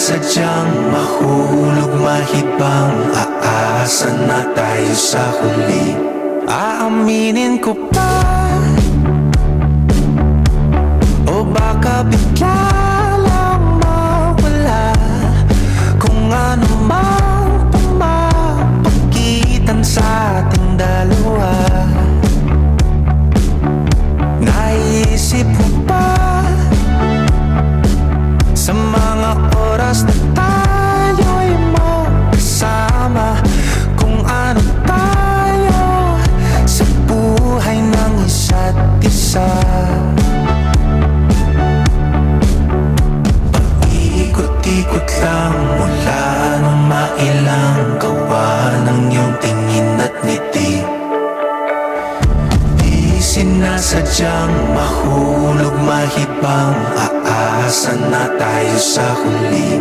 sinasadyang mahulog mahibang, aasa na tayo sa huli. Aaminin ko pa, o baka bigla lang mawala kung ano mang pumapagitan sa ating dalawa. Naisip mo ba sa mga oras na tayo'y magkasama, kung ano tayo sa buhay ng isa't isa? Ikot lang mula nung mailang gawa ng iyong tingin at ngiti. Di sinasadyang mahulog mahibang, aasa na tayo sa huli.